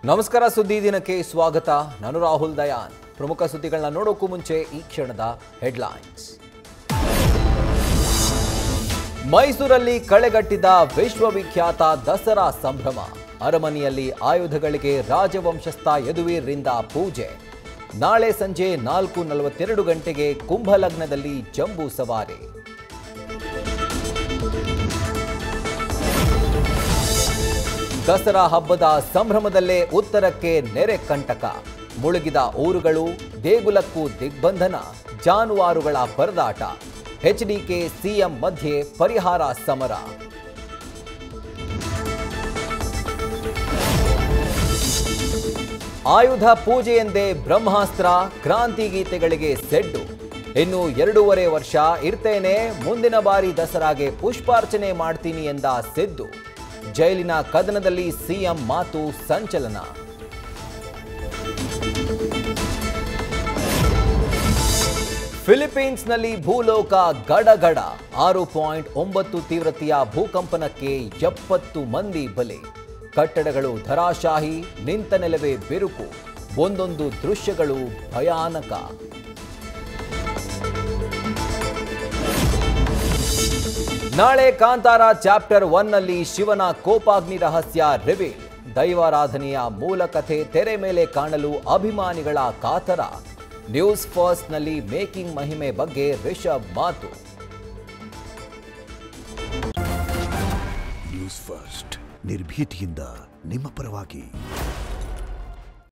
ನಮಸ್ಕಾರ ಸುದ್ದಿ ದಿನಕ್ಕೆ ಸ್ವಾಗತ. ನಾನು ರಾಹುಲ್ ದಯಾನ್. ಪ್ರಮುಖ ಸುದ್ದಿಗಳನ್ನ ನೋಡೋಕ್ಕೂ ಮುಂಚೆ ಈ ಕ್ಷಣದ ಹೆಡ್ಲೈನ್ಸ್. ಮೈಸೂರಲ್ಲಿ ಕಳೆಗಟ್ಟಿದ ವಿಶ್ವವಿಖ್ಯಾತ ದಸರಾ ಸಂಭ್ರಮ. ಅರಮನೆಯಲ್ಲಿ ಆಯುಧಗಳಿಗೆ ರಾಜವಂಶಸ್ಥ ಯದುವೀರ್ರಿಂದ ಪೂಜೆ. ನಾಳೆ ಸಂಜೆ 4:42 ಗಂಟೆಗೆ ಕುಂಭಲಗ್ನದಲ್ಲಿ ಜಂಬೂ ಸವಾರಿ. ದಸರಾ ಹಬ್ಬದ ಸಂಭ್ರಮದಲ್ಲೇ ಉತ್ತರಕ್ಕೆ ನೆರೆ ಕಂಟಕ. ಮುಳುಗಿದ ಊರುಗಳು, ದೇಗುಲಕ್ಕೂ ದಿಗ್ಬಂಧನ, ಜಾನುವಾರುಗಳ ಪರದಾಟ. ಎಚ್ಡಿಕೆ ಸಿಎಂ ಮಧ್ಯೆ ಪರಿಹಾರ ಸಮರ. ಆಯುಧ ಪೂಜೆಯೆಂದೇ ಬ್ರಹ್ಮಾಸ್ತ್ರ, ಕ್ರಾಂತಿ ಗೀತೆಗಳಿಗೆ ಸೆಡ್ಡು. ಇನ್ನು 2.5 ವರ್ಷ ಇರ್ತೇನೆ, ಮುಂದಿನ ಬಾರಿ ದಸರಾಗೆ ಪುಷ್ಪಾರ್ಚನೆ ಮಾಡ್ತೀನಿ ಎಂದ ಸಿದ್ದು. ಜೈಲಿನ ಕದನದಲ್ಲಿ ಸಿಎಂ ಮಾತು ಸಂಚಲನ. ಫಿಲಿಪೀನ್ಸ್ನಲ್ಲಿ ಭೂಲೋಕ ಗಡಗಡ. 6.9 ತೀವ್ರತೆಯ ಭೂಕಂಪನಕ್ಕೆ 70 ಮಂದಿ ಬಲಿ. ಕಟ್ಟಡಗಳು ಧರಾಶಾಹಿ, ನಿಂತ ನೆಲವೇ ಬಿರುಕು. ಒಂದೊಂದು ದೃಶ್ಯಗಳು ಭಯಾನಕ. ನಾಳೆ ಕಾಂತಾರ ಚಾಪ್ಟರ್ 1 ನಲ್ಲಿ ಶಿವನ ಕೋಪಾಗ್ನಿ ರಹಸ್ಯ ರಿವೀಲ್. ದೈವಾರಾಧನೆಯ ಮೂಲ ಕಥೆ ತೆರೆ ಮೇಲೆ ಕಾಣಲು ಅಭಿಮಾನಿಗಳ ಕಾತರ. ನ್ಯೂಸ್ ಫಸ್ಟ್ ನಲ್ಲಿ ಮೇಕಿಂಗ್ ಮಹಿಮೆ ಬಗ್ಗೆ ರಿಷಬ್ ಮಾತು. ನ್ಯೂಸ್ ಫಸ್ಟ್ ನಿರ್ಭೀತಿಯಿಂದ ನಿಮ್ಮ ಪರವಾಗಿ.